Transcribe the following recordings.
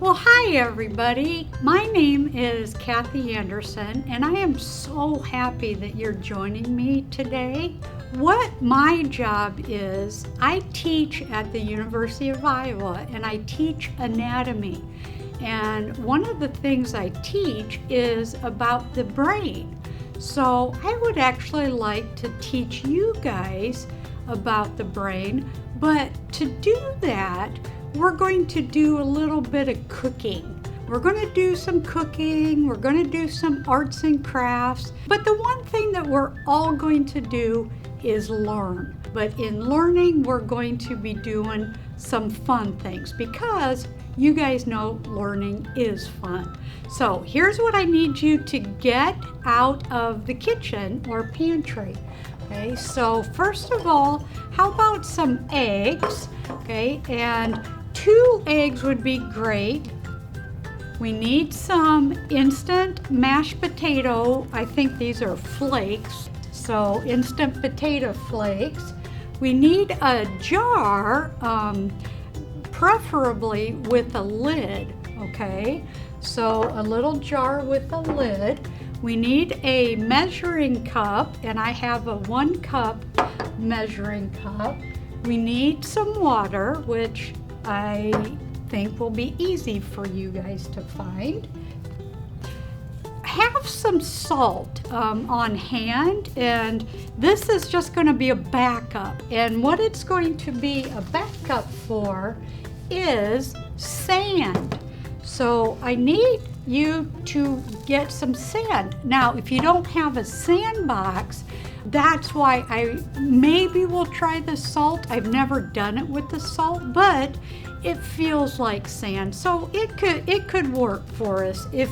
Well, hi everybody. My name is Kathy Anderson, and I am so happy that you're joining me today. What my job is, I teach at the University of Iowa, and I teach anatomy. And one of the things I teach is about the brain. So I would actually like to teach you guys about the brain, but to do that, we're going to do a little bit of cooking. We're going to do some cooking, we're going to do some arts and crafts, but the one thing that we're all going to do is learn. But in learning, we're going to be doing some fun things because you guys know learning is fun. So here's what I need you to get out of the kitchen or pantry. Okay, so first of all, how about some eggs? Okay, and 2 eggs would be great. We need some instant mashed potato. I think these are flakes, so instant potato flakes. We need a jar, preferably with a lid, okay? So a little jar with a lid. We need a measuring cup, and I have a 1 cup measuring cup. We need some water, which I think will be easy for you guys to find. Have some salt on hand, and this is just going to be a backup. And what it's going to be a backup for is sand. So I need you to get some sand. Now, if you don't have a sandbox, that's why I maybe will try the salt. I've never done it with the salt, but it feels like sand. So it could work for us if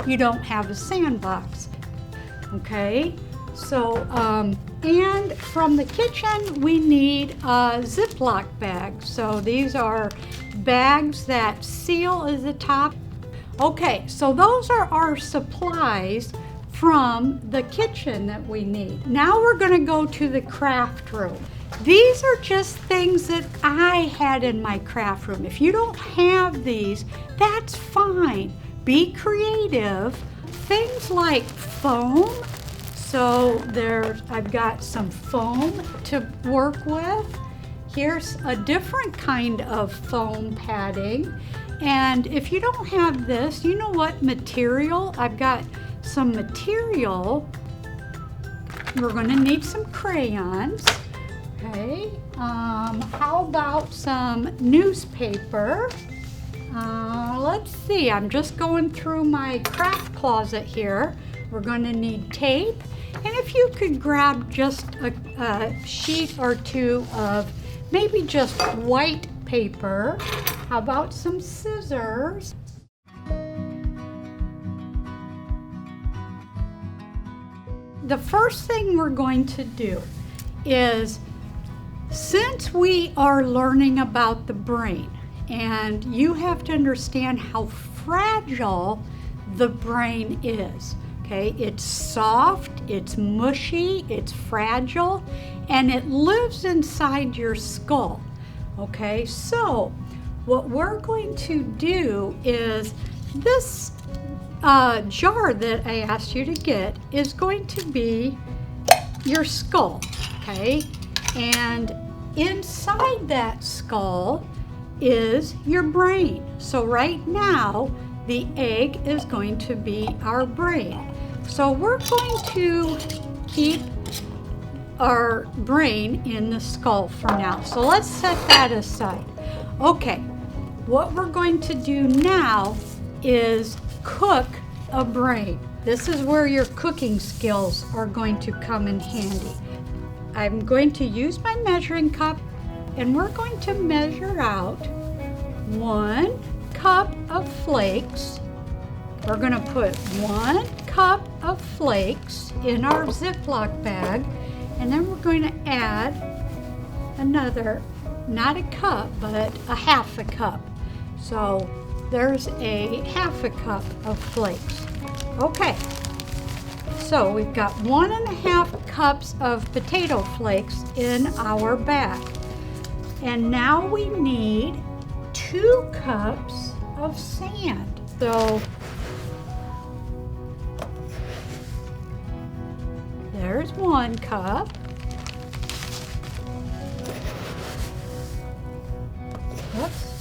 you don't have a sandbox. Okay, so and from the kitchen we need a Ziploc bag. So these are bags that seal at the top. Okay, so those are our supplies from the kitchen that we need. Now we're going to go to the craft room. These are just things that I had in my craft room. If you don't have these, that's fine. Be creative. Things like foam. So I've got some foam to work with. Here's a different kind of foam padding. And if you don't have this, you know what material? I've got some material. We're going to need some crayons. Okay. How about some newspaper? Let's see. I'm just going through my craft closet here. We're going to need tape. And if you could grab just a sheet or 2 of maybe just white paper. How about some scissors? The first thing we're going to do is, since we are learning about the brain, and you have to understand how fragile the brain is. Okay, it's soft, it's mushy, it's fragile, and it lives inside your skull. Okay, so what we're going to do is this jar that I asked you to get is going to be your skull, okay? And inside that skull is your brain. So right now, the egg is going to be our brain. So we're going to keep our brain in the skull for now. So let's set that aside. Okay, what we're going to do now is cook a brain. This is where your cooking skills are going to come in handy. I'm going to use my measuring cup, and we're going to measure out 1 cup of flakes. We're going to put 1 cup of flakes in our Ziploc bag, and then we're going to add another, not a cup, but a half a cup. So there's a half a cup of flakes. Okay, so we've got 1.5 cups of potato flakes in our bag. And now we need 2 cups of sand. So there's 1 cup. Oops.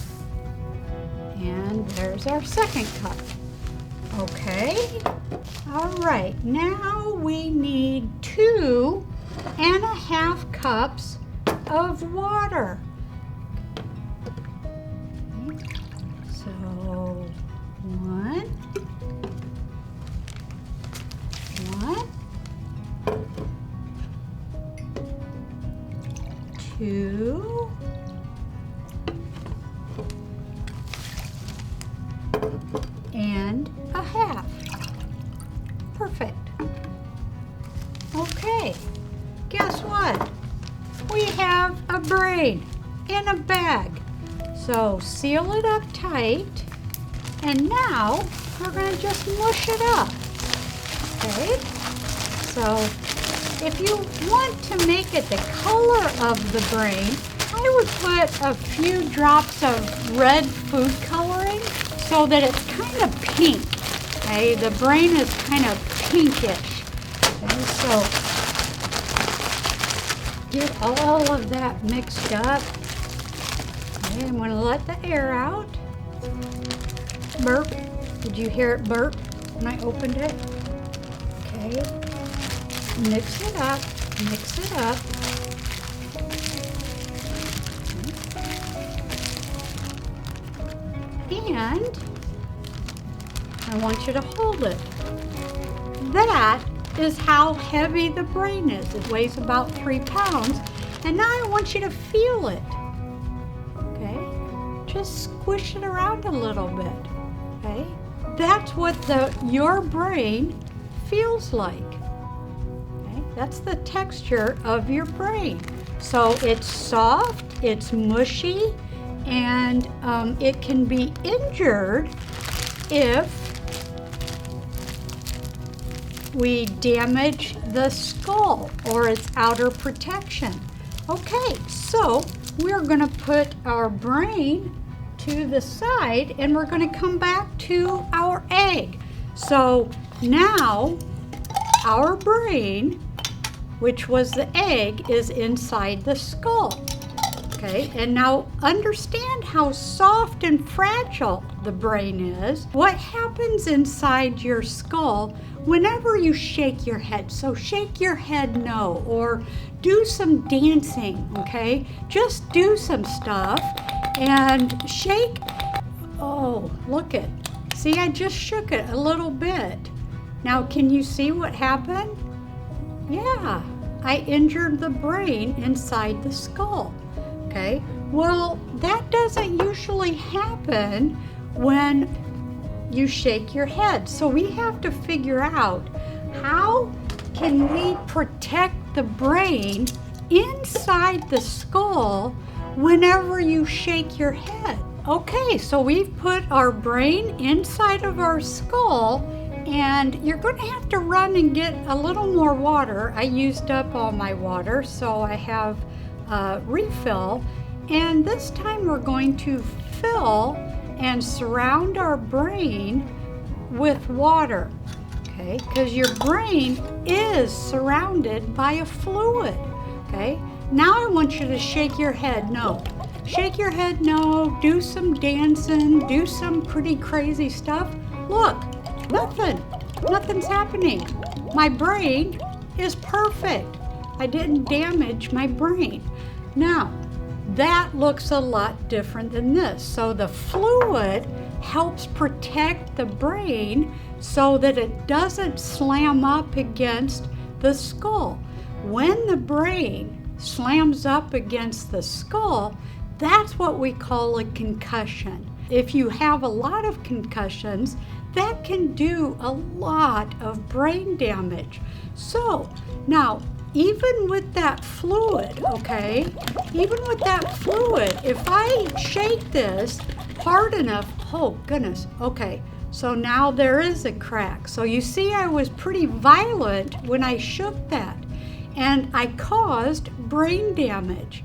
And there's our 2nd cup. Okay. All right, now we need 2.5 cups of water. So 1, 2, and a half. Perfect. Okay, guess what? We have a brain in a bag. So seal it up tight, and now we're going to just mush it up. Okay, so if you want to make it the color of the brain, I would put a few drops of red food coloring so that it's kind of pink. Okay, the brain is kind of pinkish. Okay, so get all of that mixed up. Okay, I'm going to let the air out. Burp. Did you hear it burp when I opened it? Okay. Mix it up. Mix it up. And I want you to hold it. That is how heavy the brain is. It weighs about 3 pounds. And now I want you to feel it. Okay? Just squish it around a little bit. Okay? That's what your brain feels like. Okay? That's the texture of your brain. So it's soft, it's mushy, and it can be injured if we damage the skull or its outer protection. Okay, so we're going to put our brain to the side and we're going to come back to our egg. So now our brain, which was the egg, is inside the skull. Okay, and now understand how soft and fragile the brain is. What happens inside your skull whenever you shake your head? So shake your head no, or do some dancing, okay? Just do some stuff and shake. Oh, look it. See, I just shook it a little bit. Now, can you see what happened? Yeah, I injured the brain inside the skull. Okay, well, that doesn't usually happen when you shake your head. So we have to figure out, how can we protect the brain inside the skull whenever you shake your head? Okay, so we've put our brain inside of our skull, and you're going to have to run and get a little more water. I used up all my water, so I have refill, and this time we're going to fill and surround our brain with water, okay? Because your brain is surrounded by a fluid, okay? Now I want you to shake your head no. Shake your head no, do some dancing, do some pretty crazy stuff. Look, nothing's happening. My brain is perfect. I didn't damage my brain. Now, that looks a lot different than this. So the fluid helps protect the brain so that it doesn't slam up against the skull. When the brain slams up against the skull, that's what we call a concussion. If you have a lot of concussions, that can do a lot of brain damage. So now, even with that fluid, okay, even with that fluid, if I shake this hard enough, oh goodness, okay, so now there is a crack. So you see, I was pretty violent when I shook that, and I caused brain damage.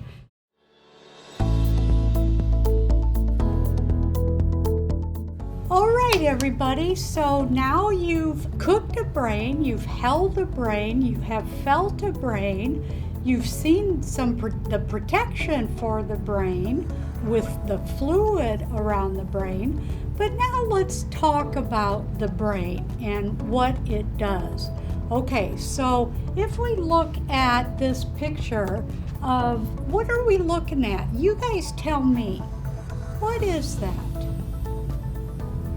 All right, everybody, so now you've cooked a brain, you've held a brain, you have felt a brain, you've seen the protection for the brain with the fluid around the brain, but now let's talk about the brain and what it does. Okay, so if we look at this picture of, what are we looking at? You guys tell me, what is that?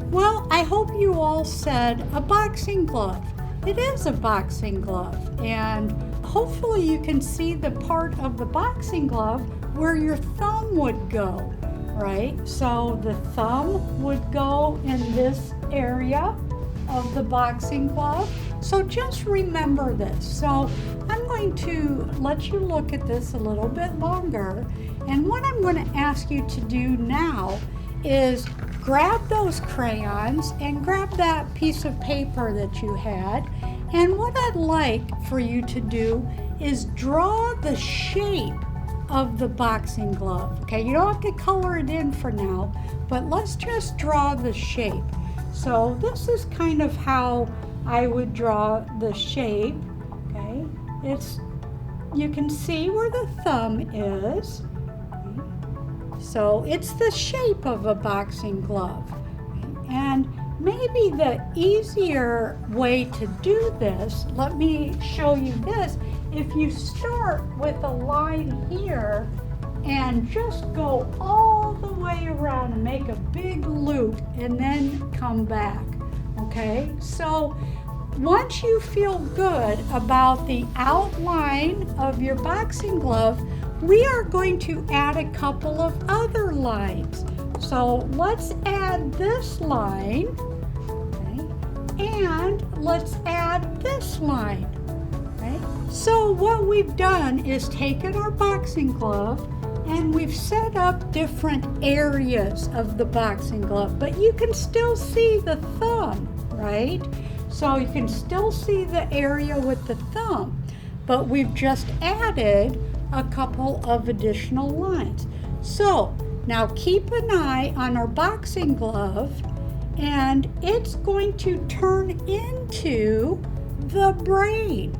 Well, I hope you all said a boxing glove. It is a boxing glove, and hopefully you can see the part of the boxing glove where your thumb would go, right? So the thumb would go in this area of the boxing glove. So just remember this. So I'm going to let you look at this a little bit longer, and what I'm going to ask you to do now is grab those crayons and grab that piece of paper that you had, and what I'd like for you to do is draw the shape of the boxing glove. Okay, you don't have to color it in for now, but let's just draw the shape. So this is kind of how I would draw the shape. Okay, you can see where the thumb is. So it's the shape of a boxing glove. And maybe the easier way to do this, let me show you this. If you start with a line here and just go all the way around and make a big loop and then come back, okay? So once you feel good about the outline of your boxing glove, we are going to add a couple of other lines. So let's add this line, okay, and let's add this line. Okay? So what we've done is taken our boxing glove and we've set up different areas of the boxing glove, but you can still see the thumb, right? So you can still see the area with the thumb, but we've just added a couple of additional lines. So now keep an eye on our boxing glove, and it's going to turn into the brain.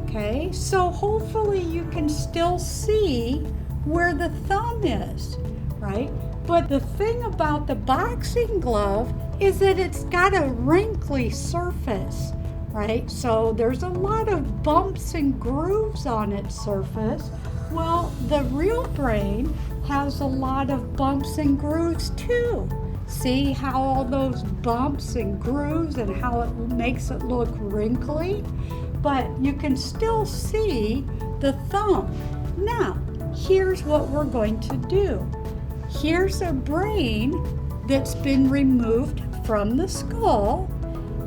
Okay, so hopefully you can still see where the thumb is, right? But the thing about the boxing glove is that it's got a wrinkly surface, right? So there's a lot of bumps and grooves on its surface. Well, the real brain has a lot of bumps and grooves too. See how all those bumps and grooves and how it makes it look wrinkly? But you can still see the thumb. Now, here's what we're going to do. Here's a brain that's been removed from the skull,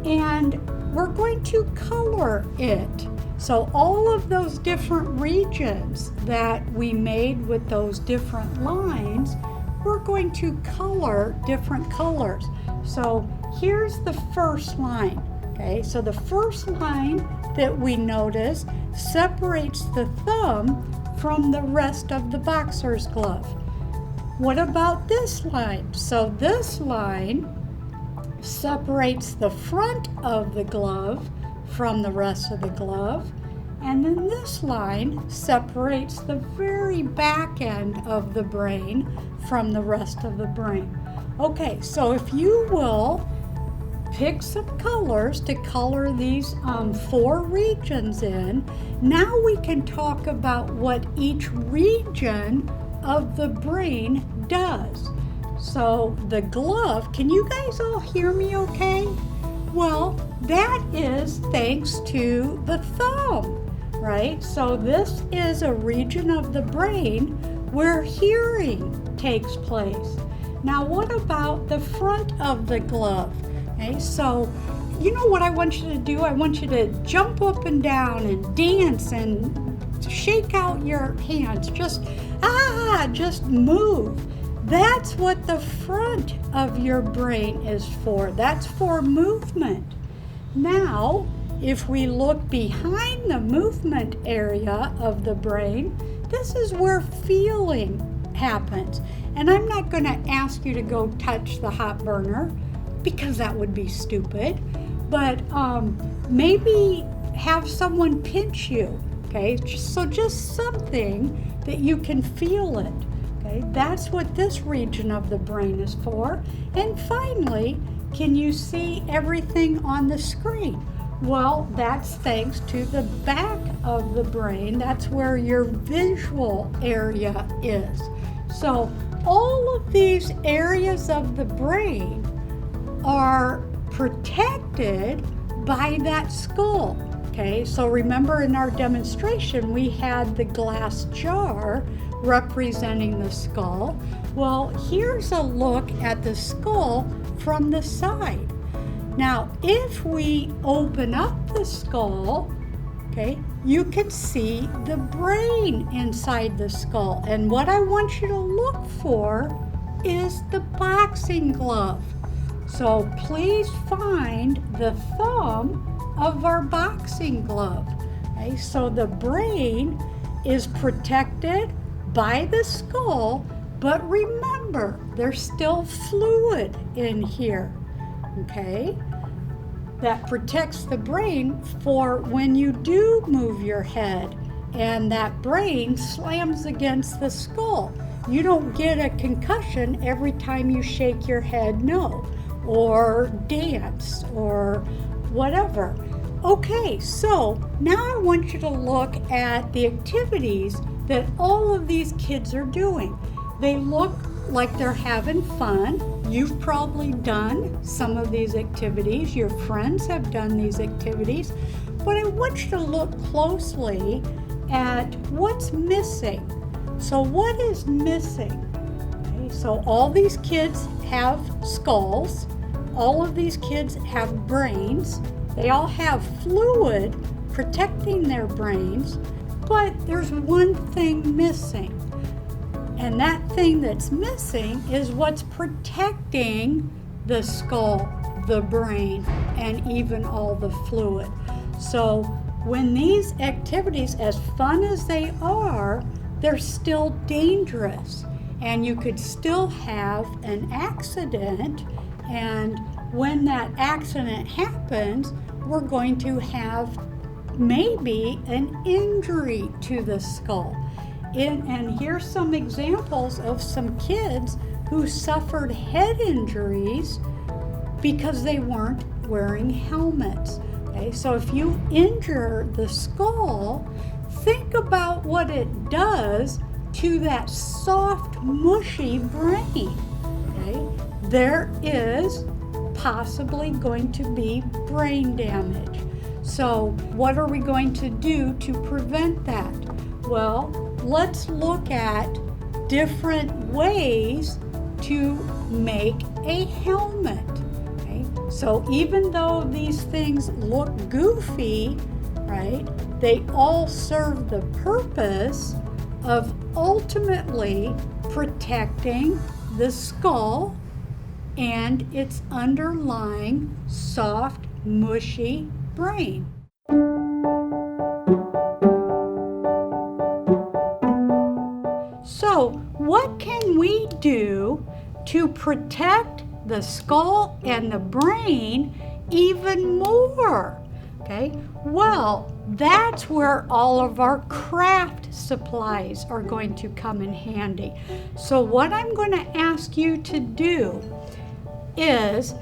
and we're going to color it. So all of those different regions that we made with those different lines, we're going to color different colors. So here's the first line, okay? So the first line that we notice separates the thumb from the rest of the boxer's glove. What about this line? So this line separates the front of the glove from the rest of the glove, and then this line separates the very back end of the brain from the rest of the brain. Okay, so if you will pick some colors to color these 4 regions in, now we can talk about what each region of the brain does. So the glove, can you guys all hear me okay? Well, that is thanks to the thumb, right? So this is a region of the brain where hearing takes place. Now what about the front of the glove? Okay, so you know what I want you to do? I want you to jump up and down and dance and shake out your hands. Just move. That's what the front of your brain is for. That's for movement. Now, if we look behind the movement area of the brain, this is where feeling happens. And I'm not going to ask you to go touch the hot burner, because that would be stupid, but maybe have someone pinch you, okay? So just something that you can feel it, okay? That's what this region of the brain is for. And finally, can you see everything on the screen? Well, that's thanks to the back of the brain. That's where your visual area is. So all of these areas of the brain are protected by that skull. Okay, so remember in our demonstration, we had the glass jar representing the skull. Well, here's a look at the skull from the side. Now, if we open up the skull, okay, you can see the brain inside the skull. And what I want you to look for is the boxing glove. So please find the thumb of our boxing glove. Okay, so the brain is protected by the skull, but remember, there's still fluid in here. Okay, that protects the brain for when you do move your head and that brain slams against the skull. You don't get a concussion every time you shake your head no, or dance, or whatever. Okay, so now I want you to look at the activities that all of these kids are doing. They look like they're having fun. You've probably done some of these activities. Your friends have done these activities. But I want you to look closely at what's missing. So what is missing? Okay, so all these kids have skulls. All of these kids have brains. They all have fluid protecting their brains. But there's one thing missing. And that thing that's missing is what's protecting the skull, the brain, and even all the fluid. So when these activities, as fun as they are, they're still dangerous. And you could still have an accident. And when that accident happens, we're going to have maybe an injury to the skull. And here's some examples of some kids who suffered head injuries because they weren't wearing helmets. Okay, so if you injure the skull, think about what it does to that soft, mushy brain. Okay, there is possibly going to be brain damage. So what are we going to do to prevent that? Well, let's look at different ways to make a helmet. Okay? So even though these things look goofy, right, they all serve the purpose of ultimately protecting the skull and its underlying soft, mushy brain. So, what can we do to protect the skull and the brain even more? Okay, well, that's where all of our craft supplies are going to come in handy. So what I'm going to ask you to do is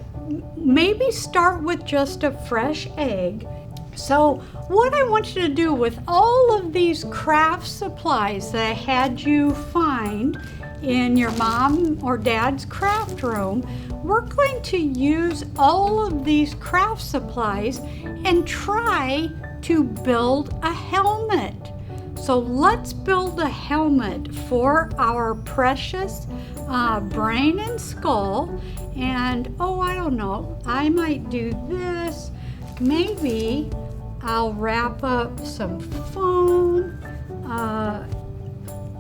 maybe start with just a fresh egg. So what I want you to do with all of these craft supplies that I had you find in your mom or dad's craft room, we're going to use all of these craft supplies and try to build a helmet. So let's build a helmet for our precious brain and skull. And I don't know, I might do this. Maybe I'll wrap up some foam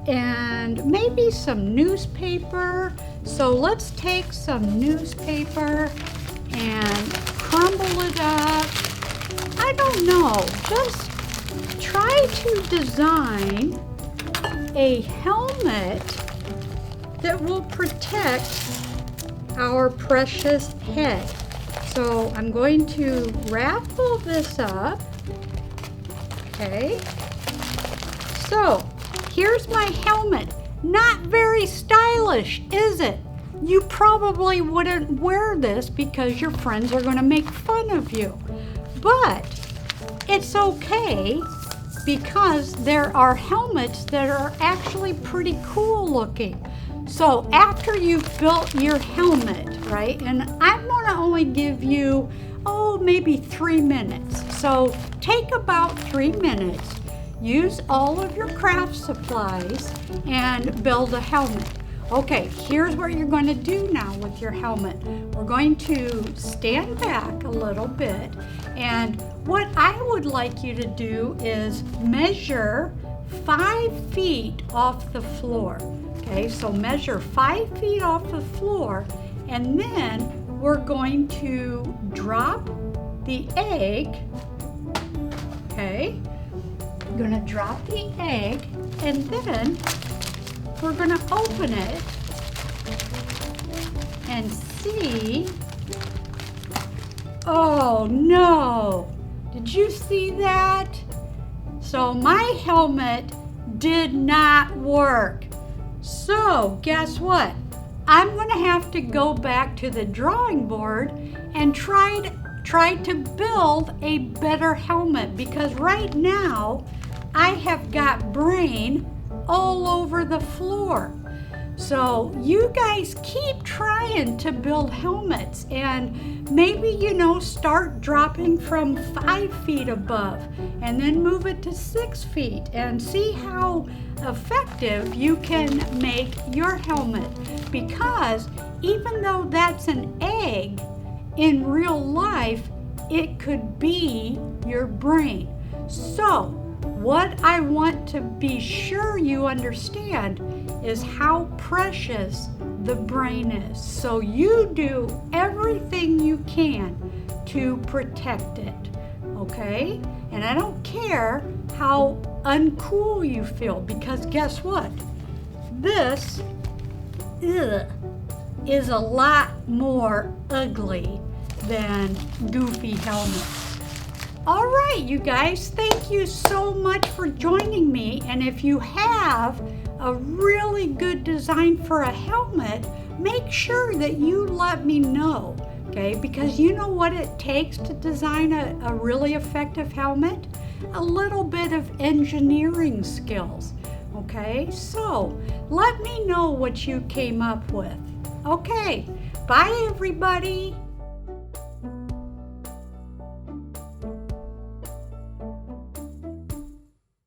and maybe some newspaper. So let's take some newspaper and crumble it up. I don't know, just try to design a helmet that will protect our precious head. So I'm going to wrap all this up. Okay. So here's my helmet. Not very stylish, is it? You probably wouldn't wear this because your friends are going to make fun of you. But it's okay because there are helmets that are actually pretty cool looking. So after you've built your helmet, right, and I'm going to only give you, maybe 3 minutes. So take about 3 minutes, use all of your craft supplies, and build a helmet. Okay, here's what you're going to do now with your helmet. We're going to stand back a little bit, and what I would like you to do is measure 5 feet off the floor. Okay, so measure 5 feet off the floor, and then we're going to drop the egg. Okay, I'm going to drop the egg, and then we're going to open it and see. Oh no! Did you see that? So my helmet did not work. So guess what? I'm going to have to go back to the drawing board and try to build a better helmet, because right now I have got brain all over the floor. So you guys keep trying to build helmets, and maybe, start dropping from 5 feet above and then move it to 6 feet and see how effective you can make your helmet. Because even though that's an egg, in real life, it could be your brain. So what I want to be sure you understand is how precious the brain is. So you do everything you can to protect it, okay? And I don't care how uncool you feel, because guess what? This is a lot more ugly than goofy helmets. All right, you guys, thank you so much for joining me. And if you have a really good design for a helmet, make sure that you let me know, okay? Because you know what it takes to design a really effective helmet? A little bit of engineering skills, okay? So let me know what you came up with. Okay, bye everybody.